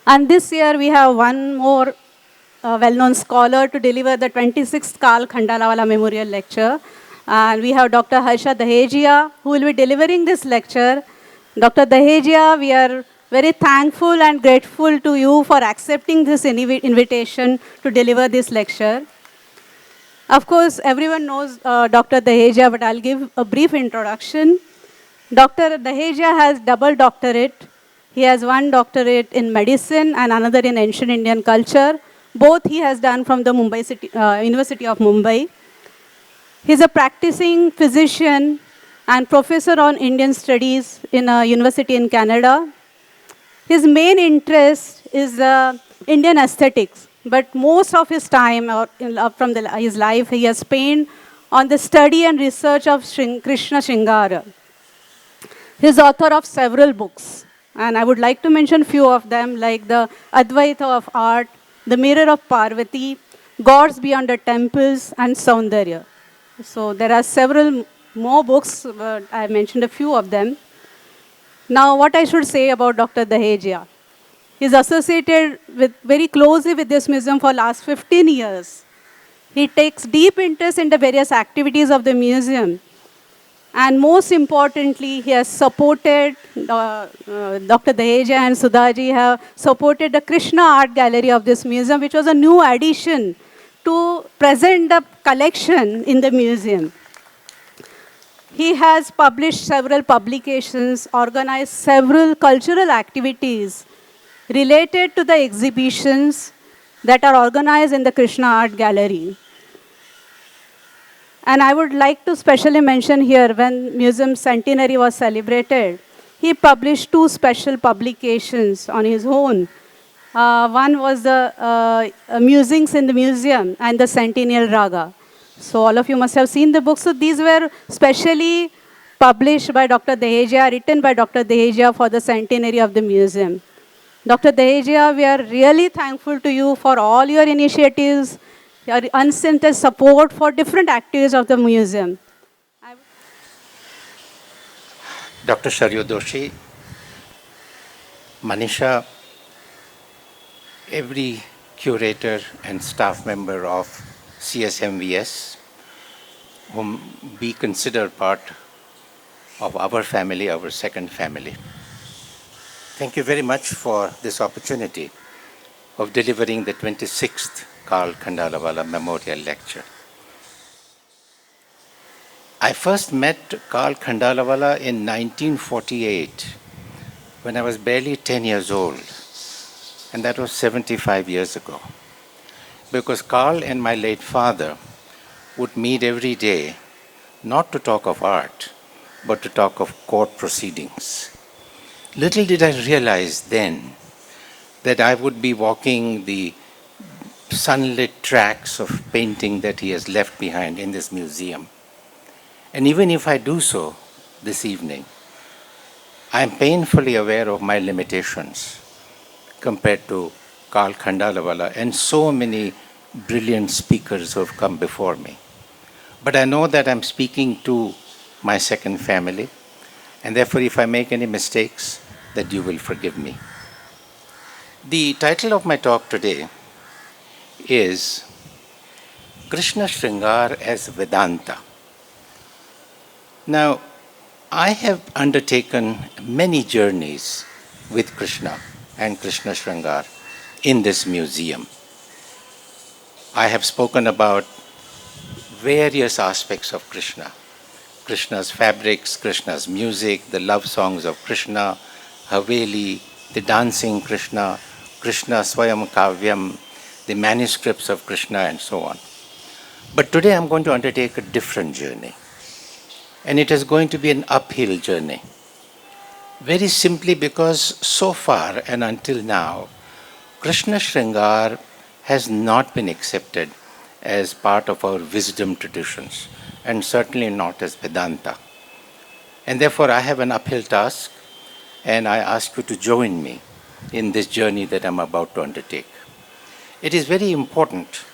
And this year we have one more well-known scholar to deliver the 26th Carl Khandalavala Memorial Lecture. And we have Dr. Harsha Dehejia, who will be delivering this lecture. Dr. Dehejia, we are very thankful and grateful to you for accepting this invitation to deliver this lecture. Of course, everyone knows Dr. Dehejia, but I'll give a brief introduction. Dr. Dehejia has double doctorate. He has one doctorate in medicine and another in ancient Indian culture. Both he has done from the University of Mumbai. He's a practicing physician and professor on Indian studies in a university in Canada. His main interest is Indian aesthetics, but most of his time from his life he has spent on the study and research of Krishna Shringara. He is author of several books, and I would like to mention few of them, like the Advaita of Art, The Mirror of Parvati, Gods Beyond the Temples, and Saundarya. So there are several more books, but I mentioned a few of them. Now, what I should say about Dr. Dehejia. He is associated very closely with this museum for last 15 years. He takes deep interest in the various activities of the museum. And most importantly, he has supported, Dr. Dehejia and Sudhaji have supported the Krishna Art Gallery of this museum, which was a new addition to present the collection in the museum. He has published several publications, organized several cultural activities related to the exhibitions that are organized in the Krishna Art Gallery. And I would like to specially mention here, when museum centenary was celebrated, he published two special publications on his own. One was the Musings in the Museum and the Centennial Raga. So all of you must have seen the books. So these were specially published by Dr. Dehejia, written by Dr. Dehejia for the centenary of the museum. Dr. Dehejia, we are really thankful to you for all your initiatives, your unstinted support for different activities of the museum. Dr. Sharyu Doshi, Manisha, every curator and staff member of CSMVS, whom we consider part of our family, our second family. Thank you very much for this opportunity of delivering the 26th Carl Khandalavala Memorial Lecture. I first met Carl Khandalavala in 1948 when I was barely 10 years old, and that was 75 years ago. Because Carl and my late father would meet every day, not to talk of art, but to talk of court proceedings. Little did I realize then that I would be walking the sunlit tracks of painting that he has left behind in this museum. And even if I do so this evening, I am painfully aware of my limitations compared to Carl Khandalavala and so many brilliant speakers who have come before me. But I know that I'm speaking to my second family, and therefore if I make any mistakes, that you will forgive me. The title of my talk today is Krishna Shringara as Vedanta. Now, I have undertaken many journeys with Krishna and Krishna Shringara in this museum. I have spoken about various aspects of Krishna. Krishna's fabrics, Krishna's music, the love songs of Krishna, Haveli, the dancing Krishna, Krishna Swayam Kavyam, the manuscripts of Krishna, and so on. But today I'm going to undertake a different journey. And it is going to be an uphill journey. Very simply because so far and until now, Krishna Shringara has not been accepted as part of our wisdom traditions, and certainly not as Vedanta. And therefore I have an uphill task, and I ask you to join me in this journey that I'm about to undertake. It is very important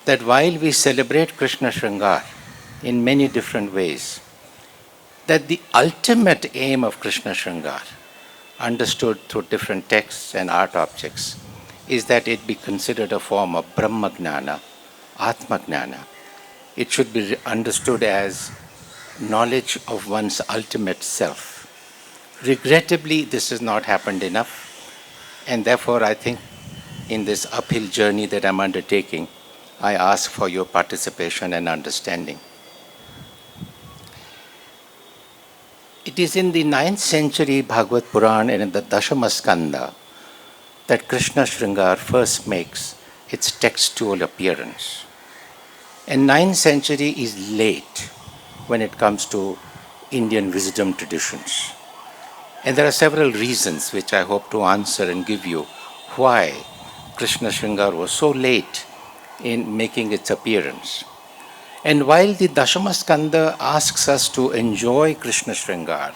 that while we celebrate Krishna Shringara in many different ways, that the ultimate aim of Krishna Shringara understood through different texts and art objects, is that it be considered a form of Brahmagnana, Atmagnana. It should be understood as knowledge of one's ultimate self. Regrettably, this has not happened enough, and therefore I think in this uphill journey that I'm undertaking, I ask for your participation and understanding. It is in the 9th century Bhagavata Purana and in the Dashamaskanda that Krishna Shringara first makes its textual appearance. And 9th century is late when it comes to Indian wisdom traditions. And there are several reasons which I hope to answer and give you why Krishna Shringara was so late in making its appearance. And while the Dashamaskanda asks us to enjoy Krishna Shringara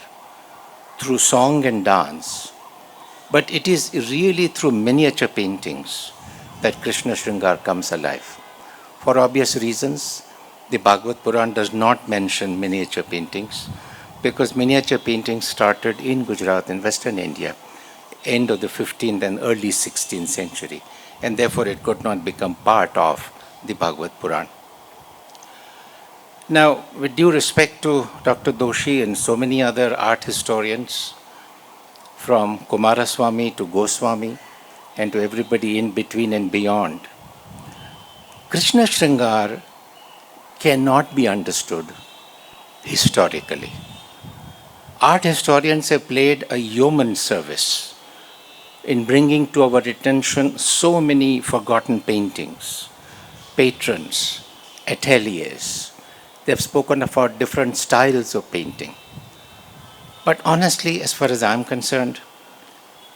through song and dance, but it is really through miniature paintings that Krishna Shringara comes alive. For obvious reasons, the Bhagavata Purana does not mention miniature paintings because miniature paintings started in Gujarat in Western India, end of the 15th and early 16th century, and therefore it could not become part of the Bhagavata Purana. Now, with due respect to Dr. Doshi and so many other art historians, from Kumaraswamy to Goswami and to everybody in between and beyond, Krishna Shringara cannot be understood historically. Art historians have played a yeoman service in bringing to our attention so many forgotten paintings, patrons, ateliers. They've spoken about different styles of painting. But honestly, as far as I'm concerned,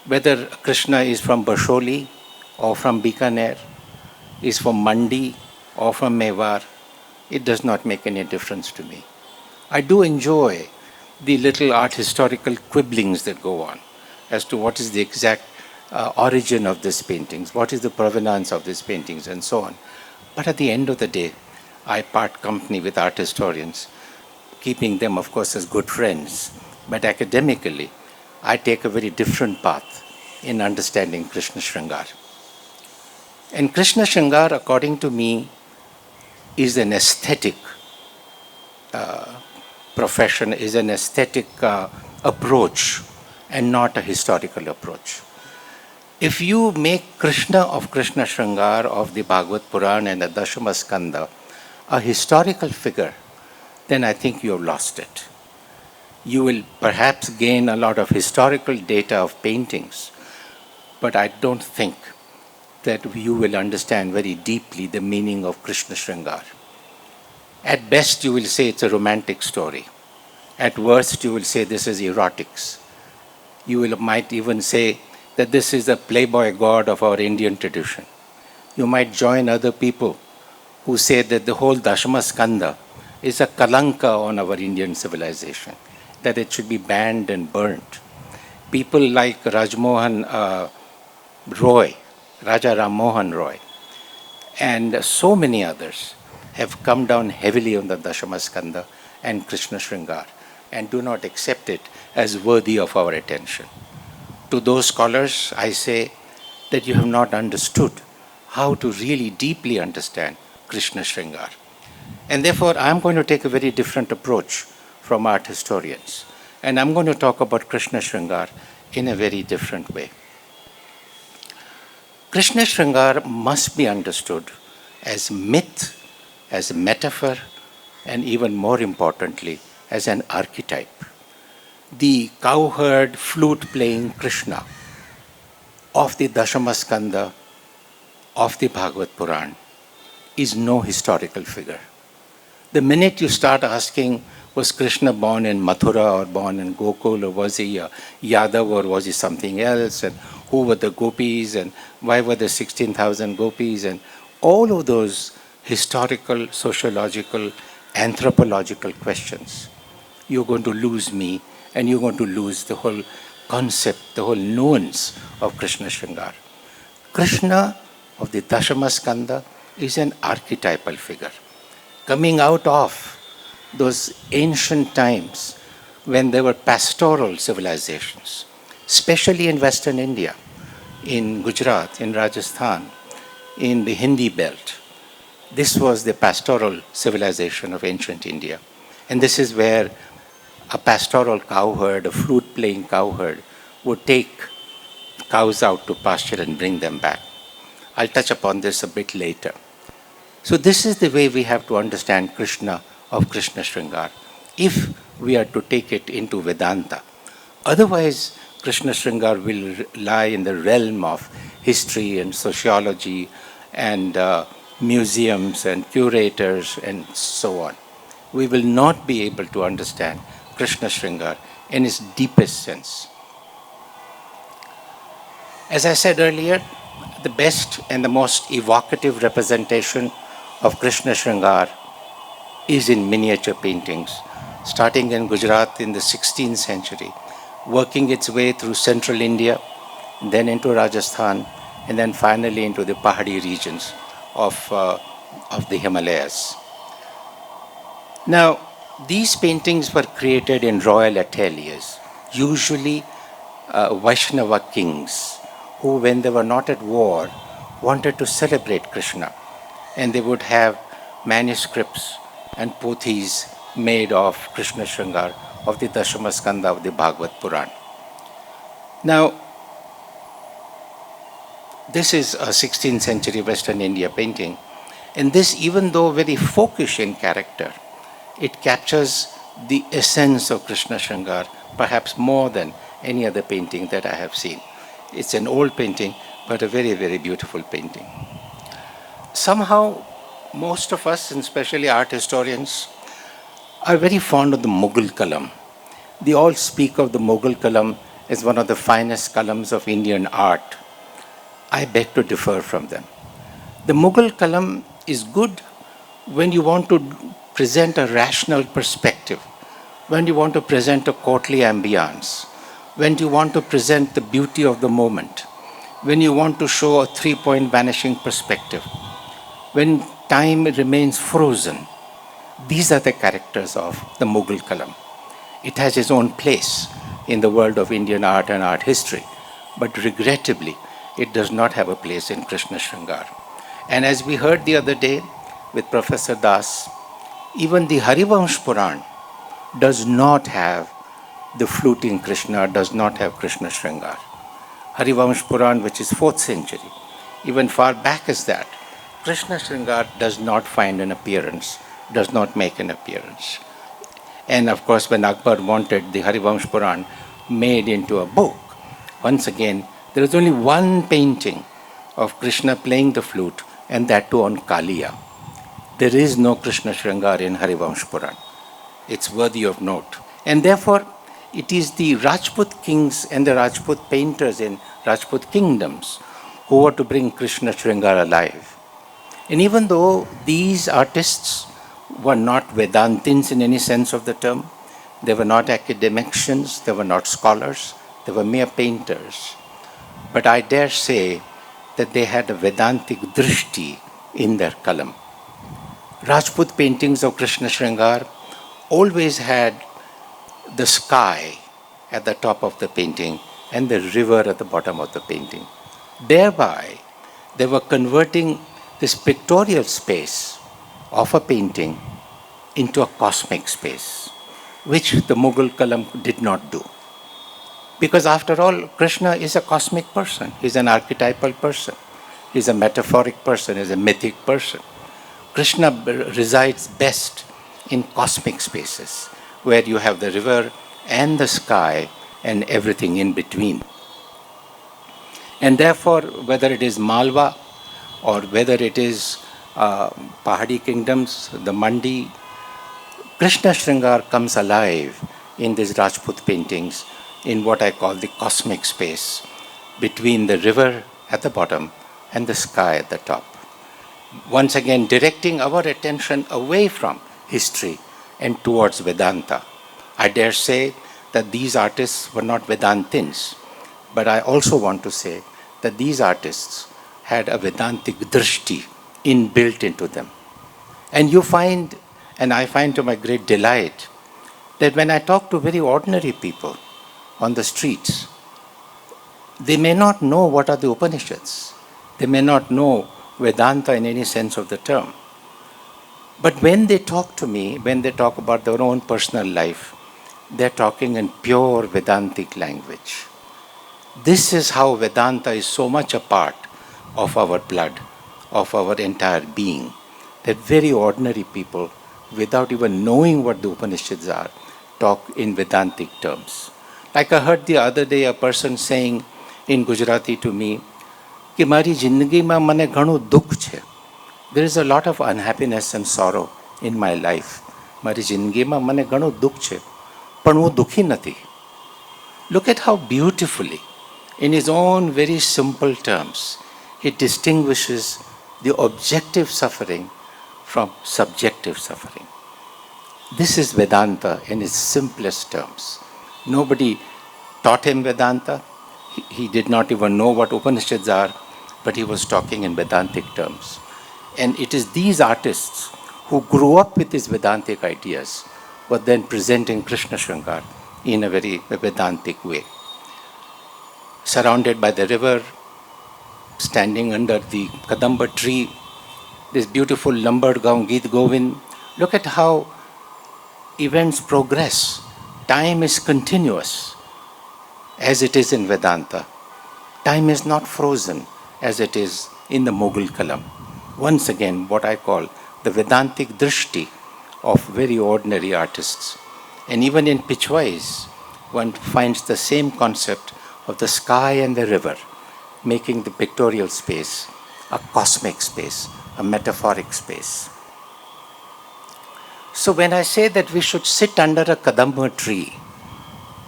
whether Krishna is from Basholi or from Bikaner, is from Mandi or from Mewar, it does not make any difference to me. I do enjoy the little art historical quibblings that go on as to what is the exact origin of these paintings, what is the provenance of these paintings, and so on. But at the end of the day, I part company with art historians, keeping them, of course, as good friends. But academically, I take a very different path in understanding Krishna Shringara. And Krishna Shringara, according to me, is an aesthetic profession, is an aesthetic approach and not a historical approach. If you make Krishna of Krishna Shringara of the Bhagavata Purana and the Dashamaskanda a historical figure, then I think you have lost it. You will perhaps gain a lot of historical data of paintings, but I don't think that you will understand very deeply the meaning of Krishna Shringara. At best, you will say it's a romantic story. At worst, you will say this is erotics. Might even say that this is a playboy god of our Indian tradition. You might join other people who say that the whole Dashamaskanda is a kalanka on our Indian civilization, that it should be banned and burnt. People like Roy, Raja Ram Mohan Roy, and so many others have come down heavily on the Dashamaskanda and Krishna Shringara and do not accept it as worthy of our attention. To those scholars, I say that you have not understood how to really deeply understand Krishna Shringara. And therefore, I'm going to take a very different approach from art historians. And I'm going to talk about Krishna Shringara in a very different way. Krishna Shringara must be understood as myth, as a metaphor, and even more importantly, as an archetype. The cowherd flute-playing Krishna of the Dashamaskanda of the Bhagavata Purana is no historical figure. The minute you start asking, was Krishna born in Mathura or born in Gokul, or was he a Yadav or was he something else, and who were the gopis and why were there 16,000 gopis, and all of those historical, sociological, anthropological questions, you're going to lose me and you're going to lose the whole concept, the whole nuance of Krishna Shringara. Krishna of the Dashamaskanda is an archetypal figure coming out of those ancient times when there were pastoral civilizations, especially in Western India, in Gujarat, in Rajasthan, in the Hindi belt. This was the pastoral civilization of ancient India. And this is where a pastoral cowherd, a flute-playing cowherd, would take cows out to pasture and bring them back. I'll touch upon this a bit later. So this is the way we have to understand Krishna of Krishna Shringara, if we are to take it into Vedanta. Otherwise, Krishna Shringara will lie in the realm of history and sociology and museums and curators and so on. We will not be able to understand Krishna Shringara in its deepest sense. As I said earlier, the best and the most evocative representation of Krishna Shringara is in miniature paintings, starting in Gujarat in the 16th century, working its way through central India, then into Rajasthan, and then finally into the Pahadi regions of the Himalayas. Now, these paintings were created in royal ateliers, usually Vaishnava kings, who, when they were not at war, wanted to celebrate Krishna. And they would have manuscripts and pothis made of Krishna Shringara, of the Dashamaskanda of the Bhagavata Purana. Now, this is a 16th century Western India painting. And this, even though very folkish in character, it captures the essence of Krishna Shringara, perhaps more than any other painting that I have seen. It's an old painting, but a very, very beautiful painting. Somehow, most of us, and especially art historians, are very fond of the Mughal kalam. They all speak of the Mughal kalam as one of the finest kalams of Indian art. I beg to differ from them. The Mughal kalam is good when you want to present a rational perspective, when you want to present a courtly ambience, when you want to present the beauty of the moment, when you want to show a three-point vanishing perspective, when time remains frozen. These are the characters of the Mughal kalam. It has its own place in the world of Indian art and art history, but regrettably, it does not have a place in Krishna Shringara. And as we heard the other day with Professor Das, even the Harivansh Purana does not have the fluting Krishna, does not have Krishna Shringara. Harivansh Purana, which is 4th century, even far back as that, Krishna Shringara does not find an appearance, does not make an appearance. And of course, when Akbar wanted the Harivansh Purana made into a book, once again, there is only one painting of Krishna playing the flute, and that too on Kaliya. There is no Krishna Shringara in Harivansh Purana. It's worthy of note. And therefore, it is the Rajput kings and the Rajput painters in Rajput kingdoms who were to bring Krishna Shringara alive. And even though these artists were not Vedantins in any sense of the term, they were not academicians, they were not scholars, they were mere painters. But I dare say that they had a Vedantic drishti in their kalam. Rajput paintings of Krishna Shringara always had the sky at the top of the painting and the river at the bottom of the painting. Thereby, they were converting this pictorial space of a painting into a cosmic space, which the Mughal kalam did not do. Because after all, Krishna is a cosmic person. He's an archetypal person. He's a metaphoric person. He's a mythic person. Krishna resides best in cosmic spaces, where you have the river and the sky and everything in between. And therefore, whether it is Malwa or whether it is Pahadi kingdoms, the Mandi, Krishna Shringara comes alive in these Rajput paintings in what I call the cosmic space between the river at the bottom and the sky at the top. Once again, directing our attention away from history and towards Vedanta. I dare say that these artists were not Vedantins, but I also want to say that these artists had a Vedantic drishti inbuilt into them. And you find, and I find to my great delight, that when I talk to very ordinary people on the streets, They may not know what are the Upanishads. They may not know Vedanta in any sense of the term. But when they talk to me, when they talk about their own personal life, they're talking in pure Vedantic language. This is how Vedanta is so much a part of our blood, of our entire being, that very ordinary people, without even knowing what the Upanishads are, talk in Vedantic terms. Like I heard the other day a person saying in Gujarati to me, कि मारी जिंदगी में मने घणું दुख છે. There is a lot of unhappiness and sorrow in my life. મારી જિંદગીમાં મને ઘણું દુઃખ છે, પણ હું દુઃખી નથી. Look at how beautifully, in his own very simple terms, he distinguishes the objective suffering from subjective suffering. This is Vedanta in its simplest terms. Nobody taught him Vedanta. He did not even know what Upanishads are, but he was talking in Vedantic terms. And it is these artists who grew up with these Vedantic ideas, but then presenting Krishna Shringara in a very Vedantic way. Surrounded by the river, standing under the Kadamba tree, this beautiful lumbered gown Geet Govind. Look at how events progress. Time is continuous, as it is in Vedanta. Time is not frozen, as it is in the Mughal Kalam. Once again, what I call the Vedantic drishti of very ordinary artists. And even in Pichwais, one finds the same concept of the sky and the river, making the pictorial space a cosmic space, a metaphoric space. So when I say that we should sit under a Kadamba tree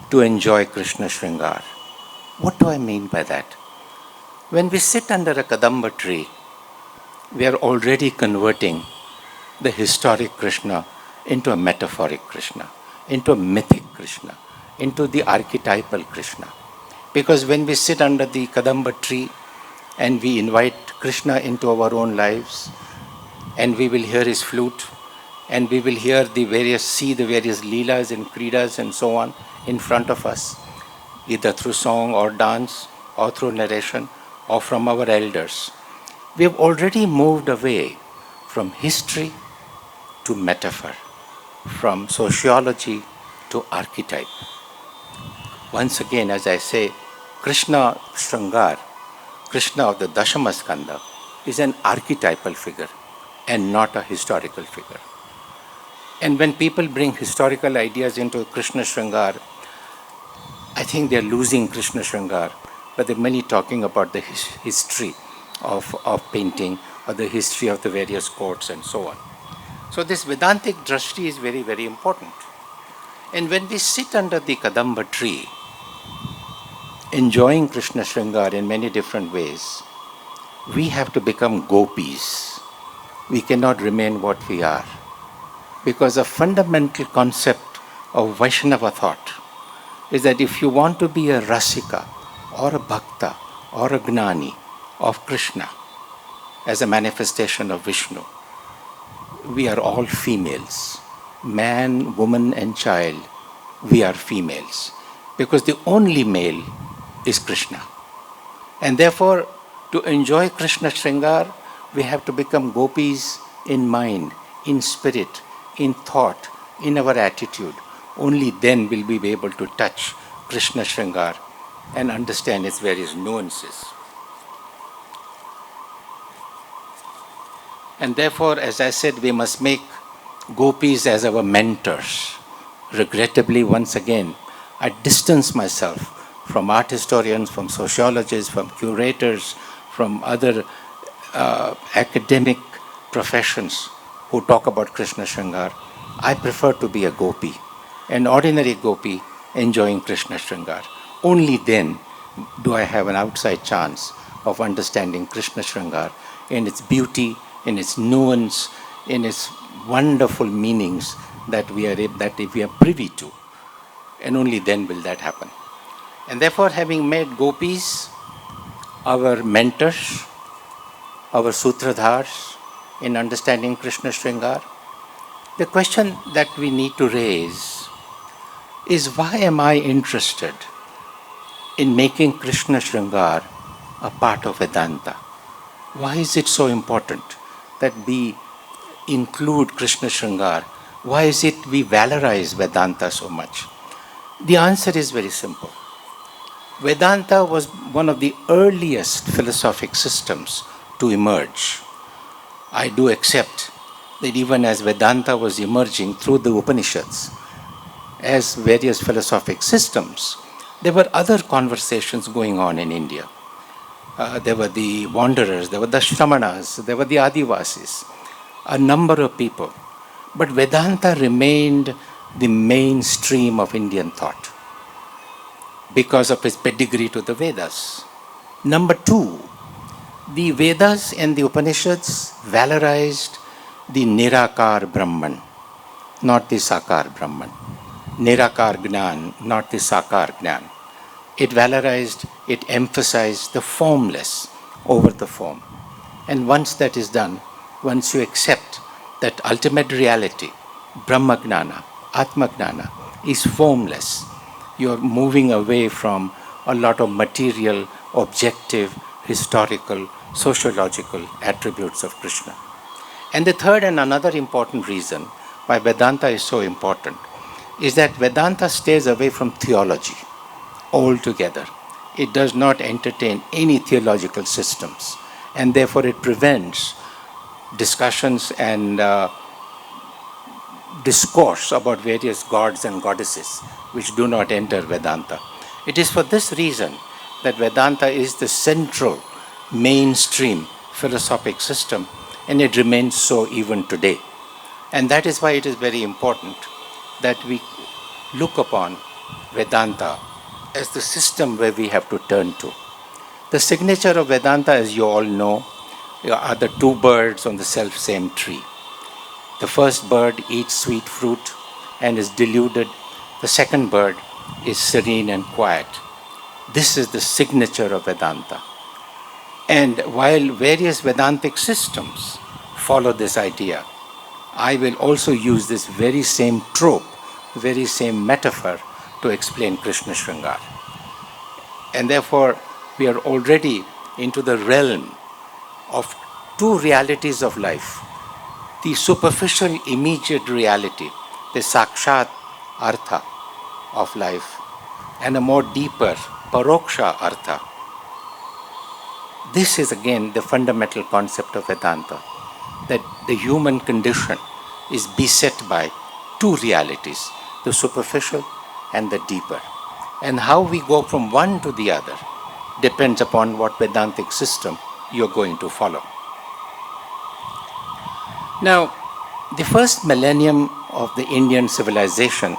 to enjoy Krishna Shringara, what do I mean by that? When we sit under a Kadamba tree, we are already converting the historic Krishna into a metaphoric Krishna, into a mythic Krishna, into the archetypal Krishna. Because when we sit under the Kadamba tree and we invite Krishna into our own lives, and we will hear his flute, and we will see the various leelas and kridas and so on in front of us, either through song or dance or through narration or from our elders. We have already moved away from history to metaphor, from sociology to archetype. Once again, as I say, Krishna Shringara, Krishna of the Dashamaskanda, is an archetypal figure and not a historical figure. And when people bring historical ideas into Krishna Shringara, I think they're losing Krishna Shringara, but they're mainly talking about the history of painting or the history of the various courts and so on. So this Vedantic drashti is very, very important. And when we sit under the Kadamba tree, enjoying Krishna Shringara in many different ways, we have to become gopis. We cannot remain what we are. Because a fundamental concept of Vaishnava thought is that if you want to be a rasika or a bhakta or a gnani of Krishna as a manifestation of Vishnu, we are all females. Man, woman and child, we are females. Because the only male is Krishna. And therefore, to enjoy Krishna Shringara, we have to become gopis in mind, in spirit, in thought, in our attitude. Only then will we be able to touch Krishna Shringara and understand its various nuances. And therefore, as I said, we must make gopis as our mentors. Regrettably, once again, I distance myself from art historians, from sociologists, from curators, from other academic professions who talk about Krishna Shringara. I prefer to be a gopi, an ordinary gopi enjoying Krishna Shringara. Only then do I have an outside chance of understanding Krishna Shringara in its beauty, in its nuance, in its wonderful meanings that we are privy to. And only then will that happen. And therefore, having made gopis our mentors, our sutradhars in understanding Krishna Shringara, the question that we need to raise is, why am I interested in making Krishna Shringara a part of Vedanta? Why is it so important that we include Krishna Shringara? Why is it we valorize Vedanta so much? The answer is very simple. Vedanta was one of the earliest philosophic systems to emerge. I do accept that even as Vedanta was emerging through the Upanishads, as various philosophic systems, there were other conversations going on in India. There were the wanderers, there were the Shramanas, there were the Adivasis, a number of people. But Vedanta remained the mainstream of Indian thought because of its pedigree to the Vedas. Number two, the Vedas and the Upanishads valorized the Nirakar Brahman, not the Sakar Brahman. Nirakar Gnan, not the Sakar Gnan. It valorized, it emphasized the formless over the form. And once that is done, once you accept that ultimate reality, Brahma Gnana, Atma Gnana, is formless, you're moving away from a lot of material, objective, historical, sociological attributes of Krishna. And the third and another important reason why Vedanta is so important is that Vedanta stays away from theology altogether. It does not entertain any theological systems, and therefore it prevents discussions and discourse about various gods and goddesses which do not enter Vedanta. It is for this reason that Vedanta is the central, mainstream philosophic system, and it remains so even today. And that is why it is very important that we look upon Vedanta as the system where we have to turn to. The signature of Vedanta, as you all know, are the two birds on the self-same tree. The first bird eats sweet fruit and is deluded. The second bird is serene and quiet. This is the signature of Vedanta. And while various Vedantic systems follow this idea, I will also use this very same trope, very same metaphor to explain Krishna Shringara. And therefore, we are already into the realm of two realities of life. The superficial, immediate reality, the sakshat artha of life, and a more deeper, paroksha artha. This is again the fundamental concept of Vedanta, that the human condition is beset by two realities, the superficial and the deeper. And how we go from one to the other depends upon what Vedantic system you're going to follow. Now, the first millennium of the Indian civilization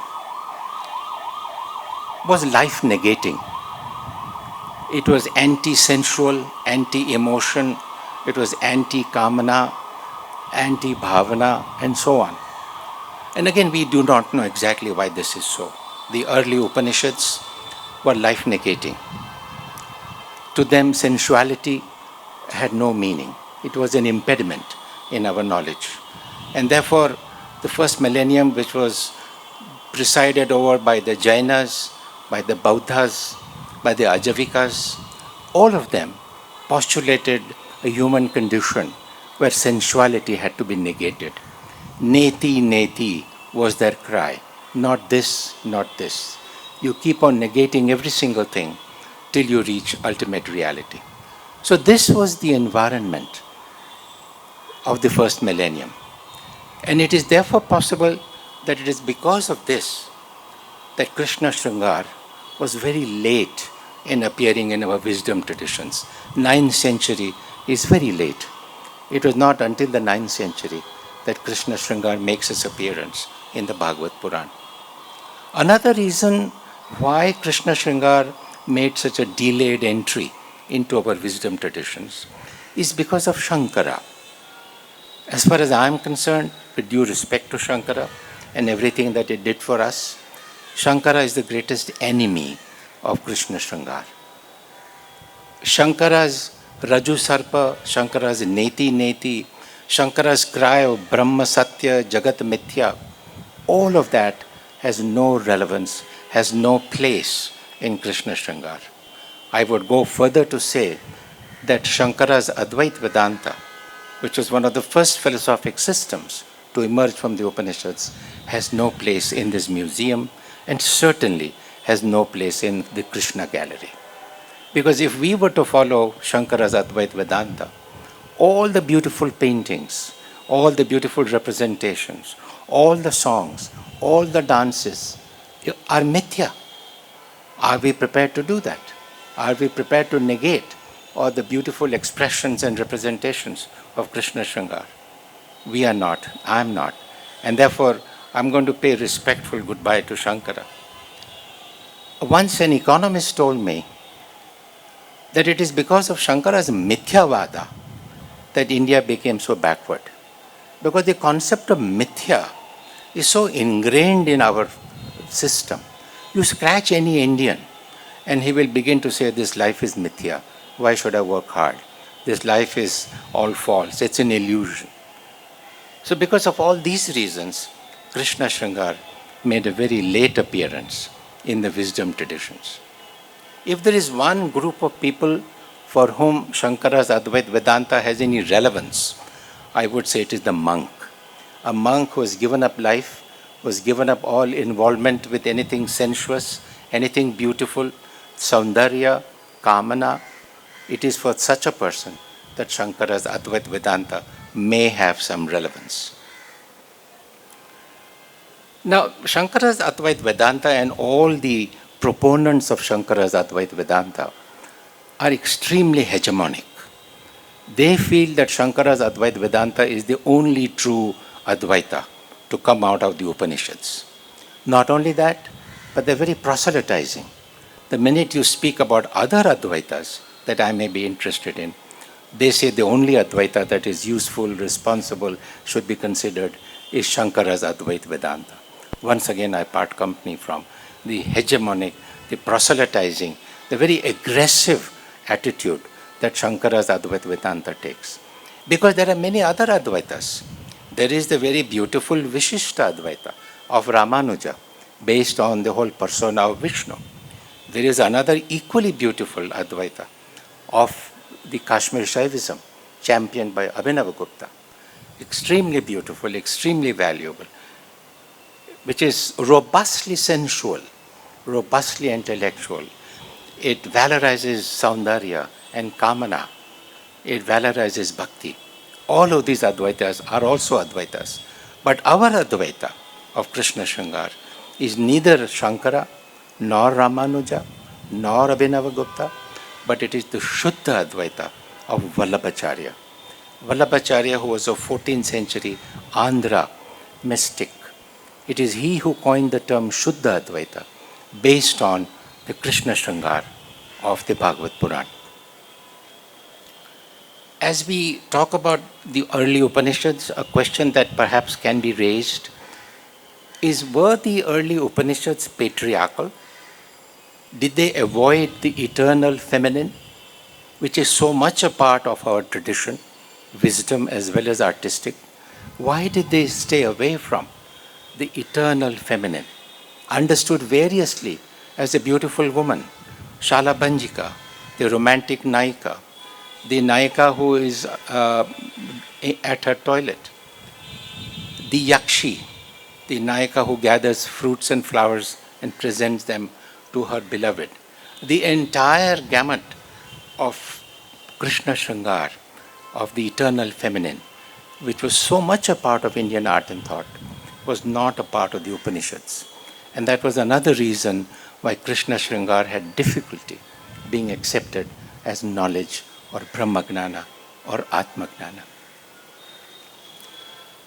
was life negating. It was anti-sensual, anti-emotion, it was anti-kamana, anti-bhavana, and so on. And again, we do not know exactly why this is so. The early Upanishads were life negating. To them, sensuality had no meaning. It was an impediment in our knowledge. And therefore, the first millennium, which was presided over by the Jainas, by the Bauddhas, by the Ajavikas, all of them postulated a human condition where sensuality had to be negated. Neti, neti was their cry. Not this, not this. You keep on negating every single thing till you reach ultimate reality. So this was the environment of the first millennium. And it is therefore possible that it is because of this that Krishna Shringara was very late in appearing in our wisdom traditions. 9th century is very late. It was not until the 9th century that Krishna Shringara makes his appearance in the Bhagavata Purana. Another reason why Krishna Shringara made such a delayed entry into our wisdom traditions is because of Shankara. As far as I am concerned, with due respect to Shankara and everything that he did for us, Shankara is the greatest enemy of Krishna Shringara. Shankara's Raju Sarpa, Shankara's Neti Neti, Shankara's cry of Brahma Satya, Jagat Mithya, all of that has no relevance, has no place in Krishna Shringara. I would go further to say that Shankara's Advaita Vedanta, which was one of the first philosophic systems to emerge from the Upanishads, has no place in this museum and certainly has no place in the Krishna Gallery. Because if we were to follow Shankara's Advaita Vedanta, all the beautiful paintings, all the beautiful representations, all the songs, all the dances are mithya. Are we prepared to do that? Are we prepared to negate all the beautiful expressions and representations of Krishna Shringara? We are not. I am not. And therefore, I'm going to pay respectful goodbye to Shankara. Once an economist told me that it is because of Shankara's Mithyavada that India became so backward. Because the concept of mithya is so ingrained in our system. You scratch any Indian and he will begin to say, this life is mithya. Why should I work hard? This life is all false. It's an illusion. So because of all these reasons, Krishna Shringara made a very late appearance in the wisdom traditions. If there is one group of people for whom Shankara's Advaita Vedanta has any relevance, I would say it is the monk. A monk who has given up life, who has given up all involvement with anything sensuous, anything beautiful, saundarya, kamana. It is for such a person that Shankara's Advaita Vedanta may have some relevance. Now, Shankara's Advaita Vedanta and all the proponents of Shankara's Advaita Vedanta are extremely hegemonic. They feel that Shankara's Advaita Vedanta is the only true Advaita to come out of the Upanishads. Not only that, but they're very proselytizing. The minute you speak about other Advaitas that I may be interested in, they say the only Advaita that is useful, responsible, should be considered is Shankara's Advaita Vedanta. Once again, I part company from the hegemonic, the proselytizing, the very aggressive attitude that Shankara's Advaita Vedanta takes. Because there are many other Advaitas. There is the very beautiful Vishishta Advaita of Ramanuja, based on the whole persona of Vishnu. There is another equally beautiful Advaita of the Kashmir Shaivism, championed by Abhinavagupta. Extremely beautiful, extremely valuable, which is robustly sensual, robustly intellectual. It valorizes Saundarya and Kamana. It valorizes Bhakti. All of these Advaitas are also Advaitas. But our Advaita of Krishna Shringara is neither Shankara, nor Ramanuja, nor Abhinavagupta, but it is the Shuddha Advaita of Vallabhacharya. Vallabhacharya, who was a 14th century Andhra mystic. It is he who coined the term Shuddha Advaita based on the Krishna Shringara of the Bhagavata Purana. As we talk about the early Upanishads, a question that perhaps can be raised is, were the early Upanishads patriarchal? Did they avoid the eternal feminine, which is so much a part of our tradition, wisdom as well as artistic? Why did they stay away from the eternal feminine, understood variously as a beautiful woman, Shalabanjika, the romantic Naika, the Naika who is at her toilet, the Yakshi, the Naika who gathers fruits and flowers and presents them to her beloved. The entire gamut of Krishna Shringara, of the eternal feminine, which was so much a part of Indian art and thought, was not a part of the Upanishads. And that was another reason why Krishna Shringara had difficulty being accepted as knowledge or Brahmagnana or Atmagnana.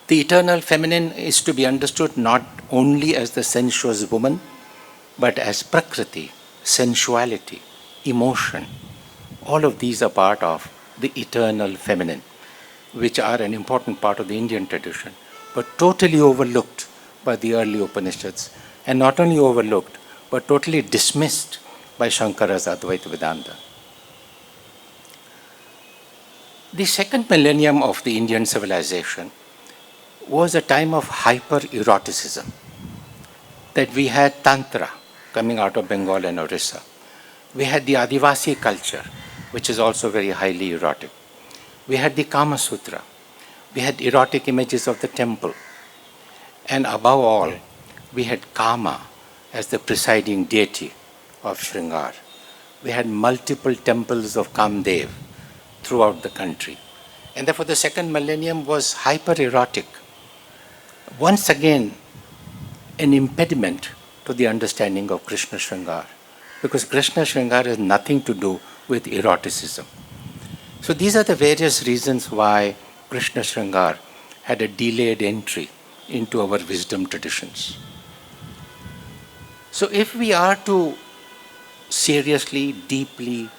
The eternal feminine is to be understood not only as the sensuous woman, but as Prakriti, sensuality, emotion. All of these are part of the eternal feminine, which are an important part of the Indian tradition, but totally overlooked by the early Upanishads, and not only overlooked, but totally dismissed by Shankara's Advaita Vedanta. The second millennium of the Indian civilization was a time of hyper-eroticism, that we had Tantra coming out of Bengal and Orissa. We had the Adivasi culture, which is also very highly erotic. We had the Kama Sutra. We had erotic images of the temple. And above all, we had Kama as the presiding deity of Shringar. We had multiple temples of Kamdev throughout the country. And therefore the second millennium was hyper-erotic. Once again, an impediment to the understanding of Krishna Shringar, because Krishna Shringar has nothing to do with eroticism. So these are the various reasons why Krishna Shringar had a delayed entry into our wisdom traditions. So if we are to seriously, deeply,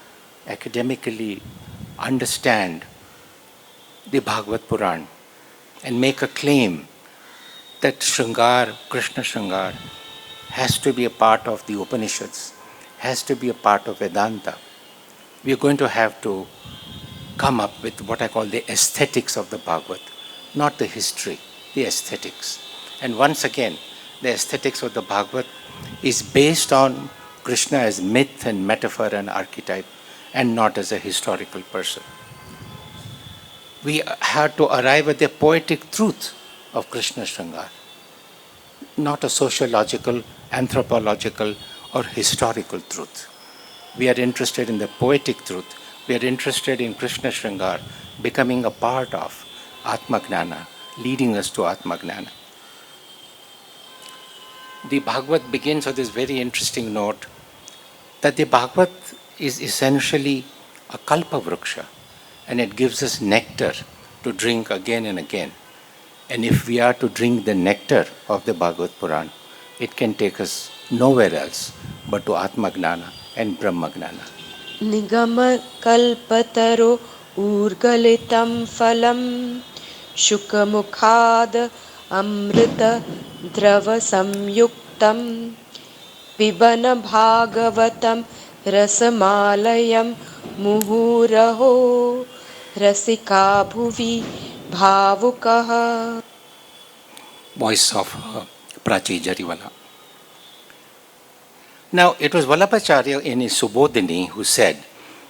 academically understand the Bhagavata Purana and make a claim that Shringar, Krishna Shringar, has to be a part of the Upanishads, has to be a part of Vedanta, we are going to have to come up with what I call the aesthetics of the Bhagavad, not the history, the aesthetics. And once again, the aesthetics of the Bhagavad is based on Krishna as myth and metaphor and archetype, and not as a historical person. We have to arrive at the poetic truth of Krishna Shringar, not a sociological, anthropological, or historical truth. We are interested in the poetic truth. We are interested in Krishna Shringar becoming a part of Atmagnana, leading us to Atmagnana. The Bhagavad begins with this very interesting note that the Bhagavad is essentially a kalpa vriksha, and it gives us nectar to drink again and again. And if we are to drink the nectar of the Bhagavad Purana, it can take us nowhere else but to Atmagnana and Brahmagnana. Nigama kalpataro urgalitam phalam shukamukhad amrita drava samyuktam pibana bhagavatam rasamalayam muhuraho rasika bhuvi bhavukaha. Voice of Prachi Jariwala. Now, it was Vallabhacharya in his Subodhini who said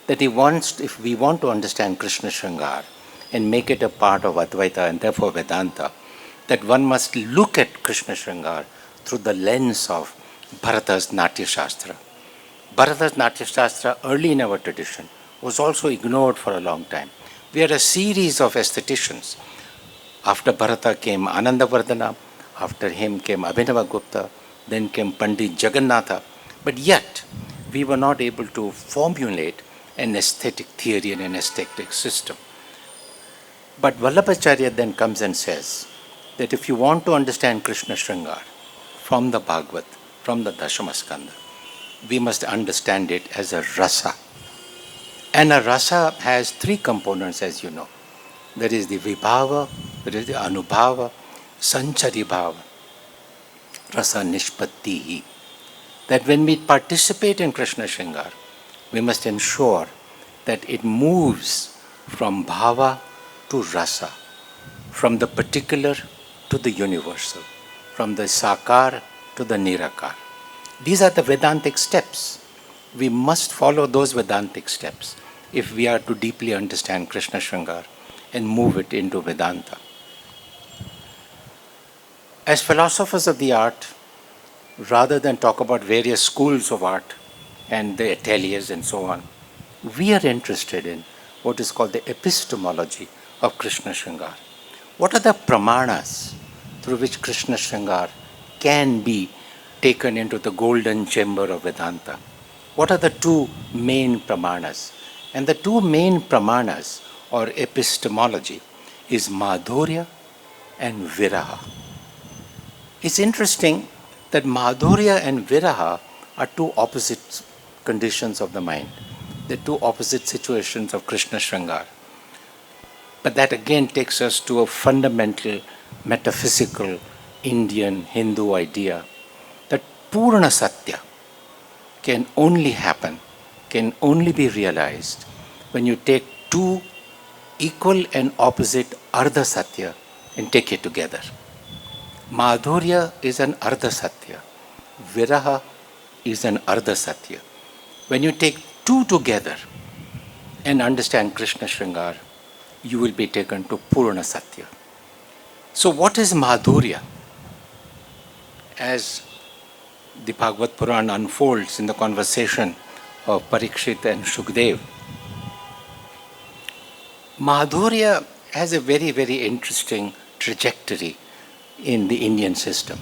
that if we want to understand Krishna Shringar and make it a part of Advaita and therefore Vedanta, that one must look at Krishna Shringar through the lens of Bharata's Natya Shastra. Bharata's Natya Shastra, early in our tradition, was also ignored for a long time. We are a series of aestheticians. After Bharata came Anandavardhana, after him came Abhinavagupta, then came Pandit Jagannatha. But yet, we were not able to formulate an aesthetic theory and an aesthetic system. But Vallabhacharya then comes and says that if you want to understand Krishna Shringar from the Bhagavad, from the Dashamaskanda, we must understand it as a rasa. And a rasa has three components, as you know. There is the vibhava, there is the anubhava, sancharibhava, rasa nishpattihi. That when we participate in Krishna Shringar, we must ensure that it moves from bhava to rasa, from the particular to the universal, from the sakar to the nirakar. These are the Vedantic steps. We must follow those Vedantic steps if we are to deeply understand Krishna Shringar and move it into Vedanta. As philosophers of the art, rather than talk about various schools of art and the ateliers and so on, we are interested in what is called the epistemology of Krishna Shringar. What are the pramanas through which Krishna Shringar can be taken into the golden chamber of Vedanta? What are the two main pramanas? And the two main pramanas or epistemology is Madhurya and Viraha. It's interesting that Madhurya and Viraha are two opposite conditions of the mind. They're two opposite situations of Krishna Shringar. But that again takes us to a fundamental metaphysical Indian Hindu idea that Purna Satya can only happen, can only be realized when you take two equal and opposite Ardha Satya and take it together. Madhurya is an Ardha Satya. Viraha is an Ardha Satya. When you take two together and understand Krishna Shringara, you will be taken to Purna Satya. So what is Madhurya? As the Bhagavata Purana unfolds in the conversation of Parikshit and Shukdev, Madhurya has a very, very interesting trajectory in the Indian system.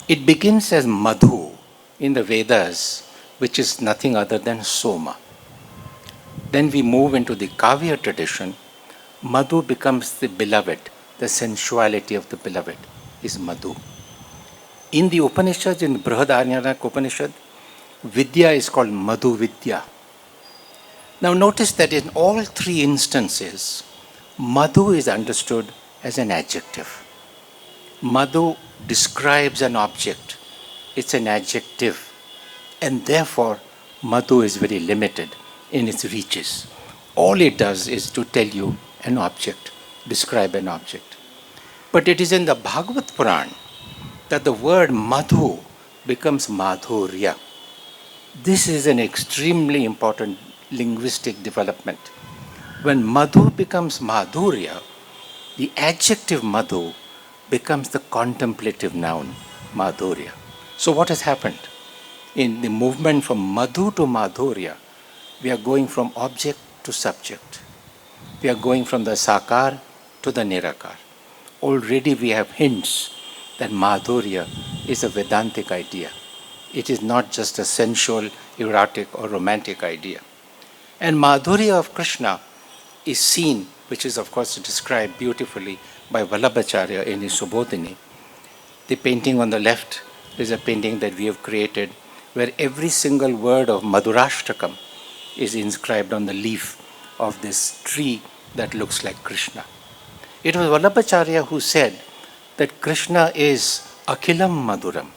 It begins as Madhu in the Vedas, which is nothing other than Soma. Then we move into the Kavya tradition. Madhu becomes the beloved, the sensuality of the beloved is Madhu. In the Upanishads, in the Brihadaranyaka Upanishad, Vidya is called Madhu Vidya. Now notice that in all three instances, Madhu is understood as an adjective. Madhu describes an object. It's an adjective. And therefore, Madhu is very limited in its reaches. All it does is to tell you an object, describe an object. But it is in the Bhagavata Purana that the word Madhu becomes Madhurya. This is an extremely important linguistic development. When Madhu becomes Madhurya, the adjective Madhu becomes the contemplative noun Madhurya. So what has happened? In the movement from Madhu to Madhurya, we are going from object to subject. We are going from the Sakar to the Nirakar. Already we have hints that Madhurya is a Vedantic idea. It is not just a sensual, erotic or romantic idea. And Madhurya of Krishna is seen, which is of course described beautifully by Vallabhacharya in his Subodhini. The painting on the left is a painting that we have created where every single word of Madhurashtakam is inscribed on the leaf of this tree that looks like Krishna. It was Vallabhacharya who said that Krishna is Akhilam Madhuram.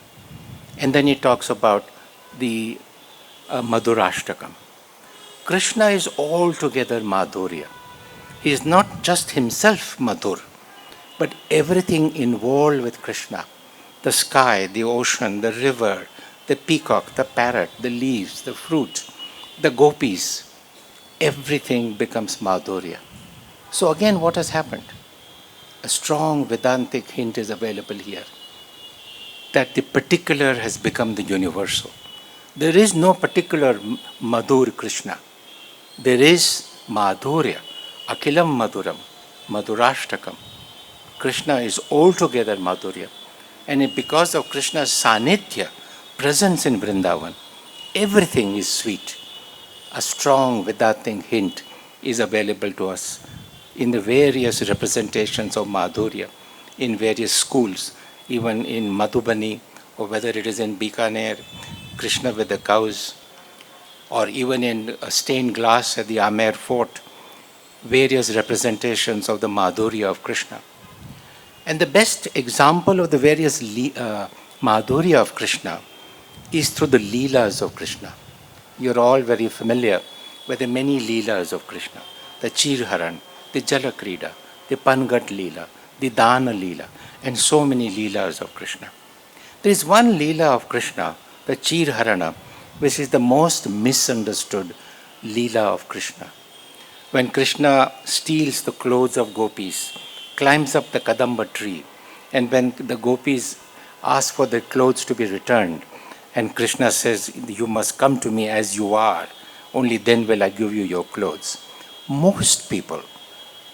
And then he talks about the Madhurashtakam. Krishna is altogether Madhurya. He is not just himself Madhur, but everything involved with Krishna. The sky, the ocean, the river, the peacock, the parrot, the leaves, the fruit, the gopis, everything becomes Madhurya. So again, what has happened? A strong Vedantic hint is available here, that the particular has become the universal. There is no particular Madhur Krishna. There is Madhurya, Akhilam Madhuram, Madhurashtakam. Krishna is altogether Madhurya. And because of Krishna's Sanidhya, presence in Vrindavan, everything is sweet. A strong Vedantic hint is available to us in the various representations of Madhurya in various schools, even in Madhubani, or whether it is in Bikaner, Krishna with the cows, or even in a stained glass at the Amer fort, various representations of the Madhurya of Krishna. And the best example of the various Madhurya of Krishna is through the Leelas of Krishna. You're all very familiar with the many Leelas of Krishna. The Chirharan, the Jalakrida, the Pangat Leela, the Dana Leela, and so many Leelas of Krishna. There is one Leela of Krishna, the Chirharana, which is the most misunderstood Leela of Krishna. When Krishna steals the clothes of gopis, climbs up the Kadamba tree, and when the gopis ask for their clothes to be returned, and Krishna says, "You must come to me as you are, only then will I give you your clothes." Most people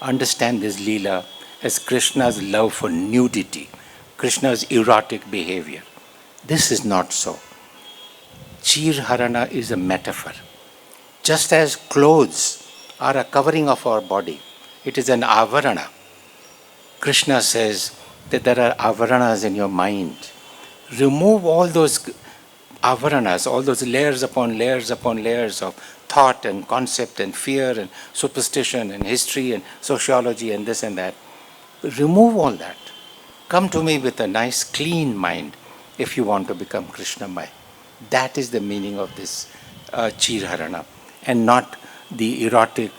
understand this Leela as Krishna's love for nudity, Krishna's erotic behavior. This is not so. Chirharana is a metaphor. Just as clothes are a covering of our body, it is an avarana. Krishna says that there are avaranas in your mind. Remove all those avaranas, all those layers upon layers upon layers of thought and concept and fear and superstition and history and sociology and this and that. Remove all that. Come to me with a nice clean mind if you want to become Krishnamay. That is the meaning of this Chirharana, and not the erotic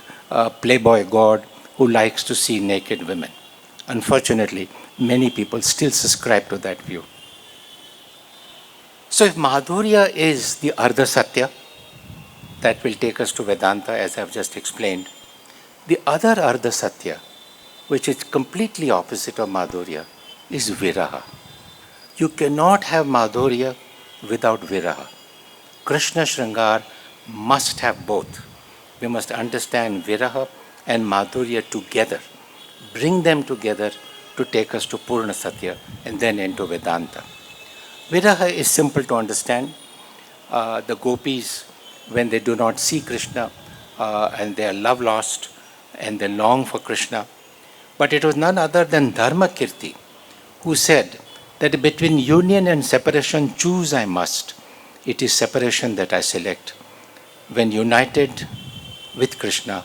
playboy god who likes to see naked women. Unfortunately, many people still subscribe to that view. So if Madhurya is the Ardha Satya, that will take us to Vedanta, as I've just explained. The other Ardha Satya, which is completely opposite of Madhurya, is Viraha. You cannot have Madhurya without Viraha. Krishna Shringara must have both. We must understand Viraha and Madhurya together, bring them together to take us to Purna Satya and then into Vedanta. Viraha is simple to understand. The gopis, when they do not see Krishna and they are love lost and they long for Krishna. But it was none other than Dharmakirti who said that between union and separation, choose I must. It is separation that I select. When united with Krishna,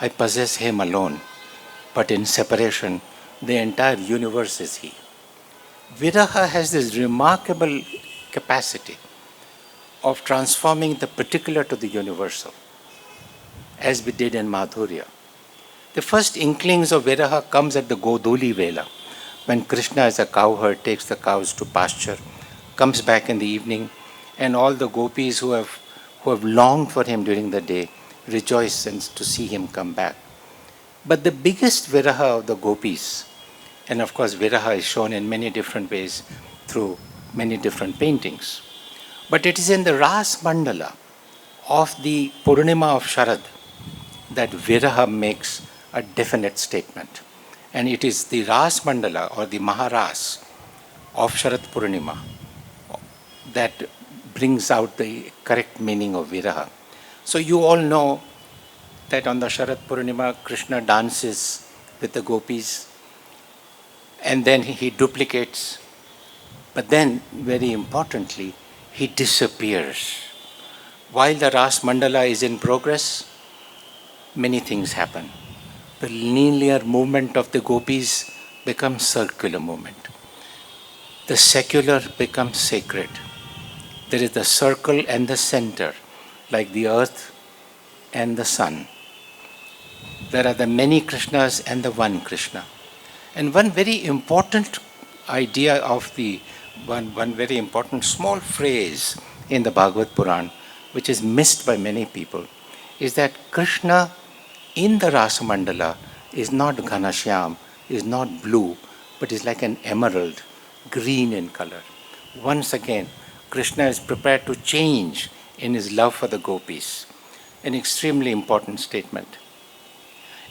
I possess him alone. But in separation, the entire universe is he. Viraha has this remarkable capacity of transforming the particular to the universal, as we did in Madhurya. The first inklings of Viraha comes at the Godoli Vela, when Krishna as a cowherd takes the cows to pasture, comes back in the evening, and all the gopis who have longed for him during the day rejoice to see him come back. But the biggest Viraha of the gopis, and of course Viraha is shown in many different ways through many different paintings, but it is in the Ras Mandala of the Purnima of Sharad that Viraha makes a definite statement. And it is the Ras Mandala or the Maharas of Sharad Purnima that brings out the correct meaning of Viraha. So you all know that on the Sharad Purnima, Krishna dances with the gopis and then he duplicates. But then, very importantly, he disappears. While the Ras Mandala is in progress, many things happen. The linear movement of the gopis becomes circular movement. The secular becomes sacred. There is the circle and the center, like the earth and the sun. There are the many Krishnas and the one Krishna. And one very important idea of the one very important small phrase in the Bhagavata Purana, which is missed by many people, is that Krishna in the Rasa Mandala is not Ghanashyam, is not blue, but is like an emerald, green in color. Once again, Krishna is prepared to change in his love for the gopis. An extremely important statement.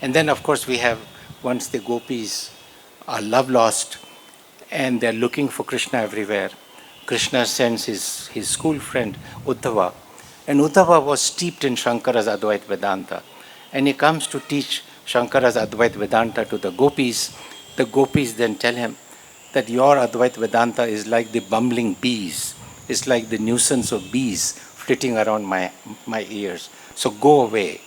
And then, of course, we have, once the gopis are love lost and they're looking for Krishna everywhere, Krishna sends his school friend Uddhava. And Uddhava was steeped in Shankara's Advaita Vedanta. And he comes to teach Shankara's Advaita Vedanta to the gopis. The gopis then tell him that your Advaita Vedanta is like the bumbling bees. It's like the nuisance of bees flitting around my ears. So go away.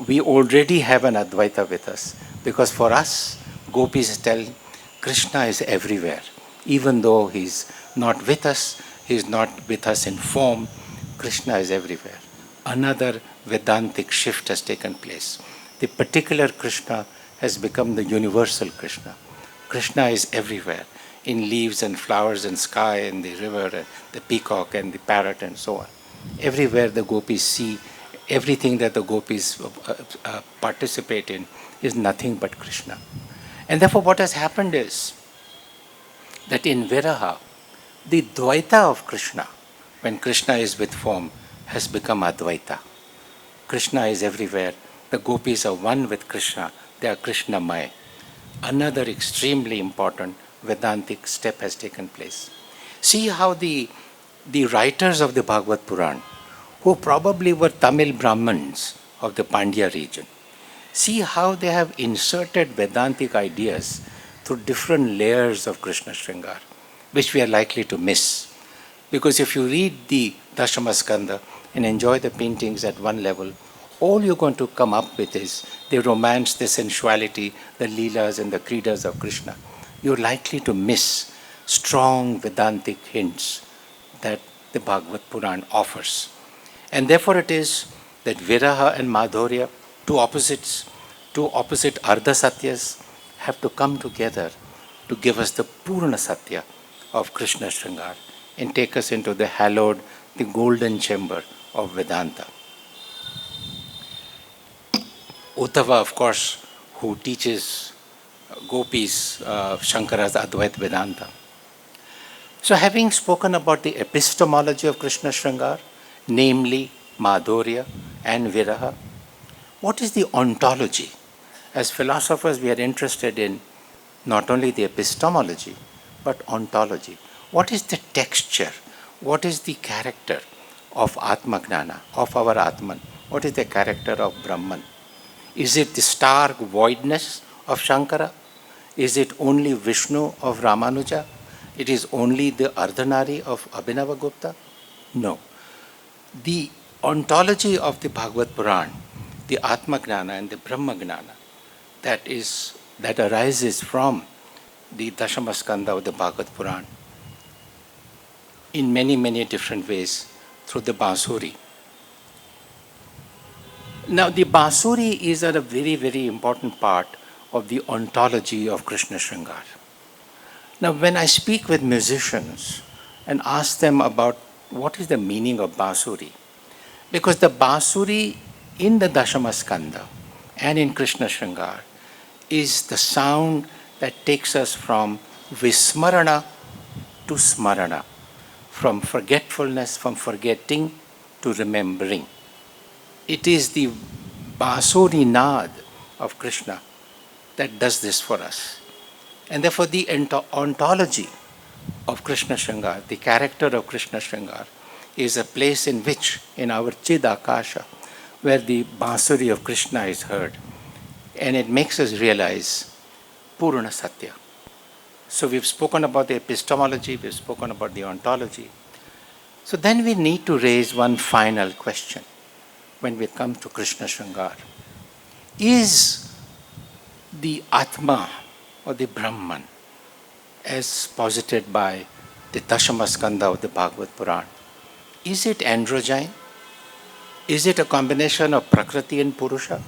We already have an Advaita with us. Because for us, gopis tell Krishna is everywhere. Even though he's not with us, he's not with us in form, Krishna is everywhere. Another Vedantic shift has taken place. The particular Krishna has become the universal Krishna. Krishna is everywhere, in leaves and flowers and sky and the river and the peacock and the parrot and so on. Everywhere the gopis see, everything that the gopis participate in is nothing but Krishna. And therefore what has happened is that in Viraha, the Dvaita of Krishna, when Krishna is with form, has become Advaita. Krishna is everywhere. The gopis are one with Krishna. They are Krishnamaya. Another extremely important Vedantic step has taken place. See how the writers of the Bhagavata Purana, who probably were Tamil Brahmins of the Pandya region, see how they have inserted Vedantic ideas through different layers of Krishna Shringara, which we are likely to miss. Because if you read the Dashamaskanda and enjoy the paintings at one level, all you're going to come up with is the romance, the sensuality, the leelas and the kridas of Krishna. You're likely to miss strong Vedantic hints that the Bhagavata Purana offers. And therefore it is that Viraha and Madhurya, two opposite Ardha Satyas, have to come together to give us the Purna Satya of Krishna Shringara and take us into the hallowed, the golden chamber of Vedanta. Ottawa, of course, who teaches gopis Shankara's Advaita Vedanta. So having spoken about the epistemology of Krishna Shringara, namely Madhurya and Viraha, what is the ontology? As philosophers, we are interested in not only the epistemology, but ontology. What is the texture? What is the character of Atma Gnana, of our Atman? What is the character of Brahman? Is it the stark voidness of Shankara? Is it only Vishnu of Ramanuja? It is only the Ardhanari of Abhinavagupta? No. The ontology of the Bhagavata Purana, the Atma Gnana and the Brahma Gnana, that arises from the Dashamaskanda of the Bhagavata Purana in many, many different ways through the Bansuri. Now, the Bansuri is a very, very important part of the ontology of Krishna Shringara. Now, when I speak with musicians and ask them about what is the meaning of Bansuri, because the Bansuri in the Dashamaskanda and in Krishna Shringara is the sound that takes us from Vismarana to Smarana, from forgetfulness, from forgetting to remembering. It is the Bansuri Nad of Krishna that does this for us. And therefore the ontology of Krishna Shringara, the character of Krishna Shringara, is a place in which, in our Chid Akasha, where the Bansuri of Krishna is heard. And it makes us realize Purana Satya. So we've spoken about the epistemology, we've spoken about the ontology. So then we need to raise one final question when we come to Krishna Shringara. Is the Atma or the Brahman, as posited by the Dashamaskanda of the Bhagavata Purana, is it androgyne? Is it a combination of Prakriti and Purusha?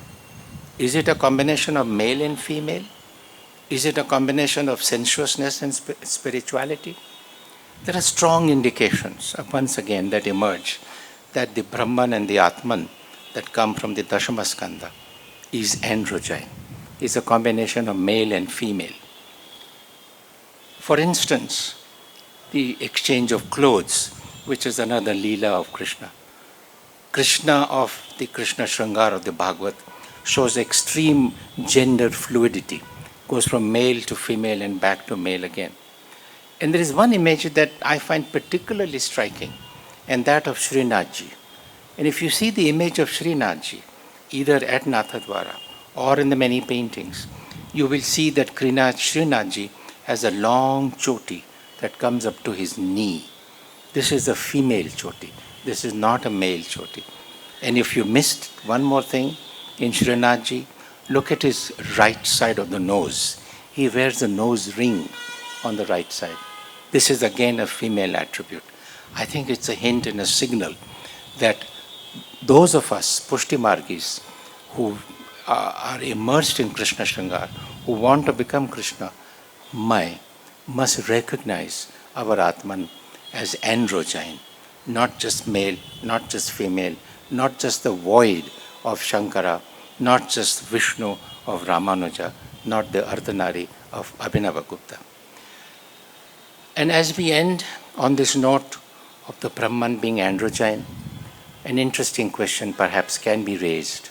Is it a combination of male and female? Is it a combination of sensuousness and spirituality? There are strong indications, once again, that emerge that the Brahman and the Atman that come from the Dashamaskanda is androgyne, is a combination of male and female. For instance, the exchange of clothes, which is another Leela of Krishna. Krishna of the Krishna Shringara of the Bhagavad shows extreme gender fluidity, goes from male to female and back to male again. And there is one image that I find particularly striking, and that of Srinathji. And if you see the image of Srinathji, either at Nathadwara or in the many paintings, you will see that Srinathji has a long choti that comes up to his knee. This is a female choti. This is not a male choti. And if you missed one more thing in Srinathji, look at his right side of the nose. He wears a nose ring on the right side. This is again a female attribute. I think it's a hint and a signal that those of us, Pushtimargis, who are immersed in Krishna Shringara, who want to become Krishna, must recognize our Atman as androgyne, not just male, not just female, not just the void of Shankara, not just Vishnu of Ramanuja, not the Ardhanari of Abhinavagupta. And as we end on this note of the Brahman being androgyne, an interesting question perhaps can be raised,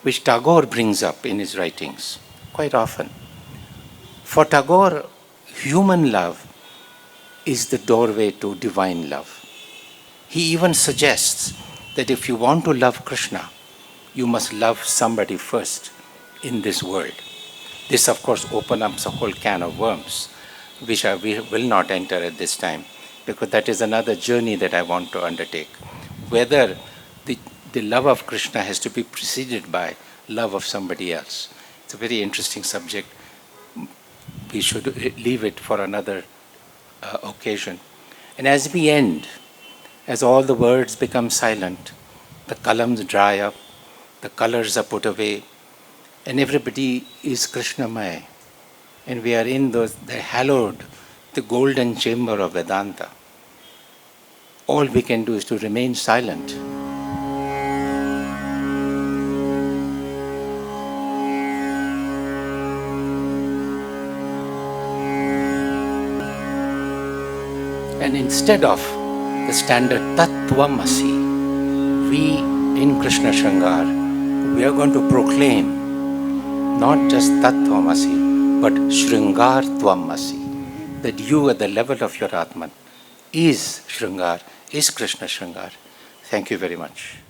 which Tagore brings up in his writings quite often. For Tagore, human love is the doorway to divine love. He even suggests that if you want to love Krishna, you must love somebody first in this world. This, of course, opens up a whole can of worms, which we will not enter at this time, because that is another journey that I want to undertake. Whether the love of Krishna has to be preceded by love of somebody else. It's a very interesting subject. We should leave it for another occasion. And as we end, as all the words become silent, the columns dry up, the colors are put away, and everybody is Krishnamaya. And we are in the hallowed, the golden chamber of Vedanta. All we can do is to remain silent. And instead of the standard Tattvamasi, we in Krishna Shringara, we are going to proclaim not just Tattvamasi, but Shringar Tvamasi, that you at the level of your Atman is Shringar, is Krishna Shringar. Thank you very much.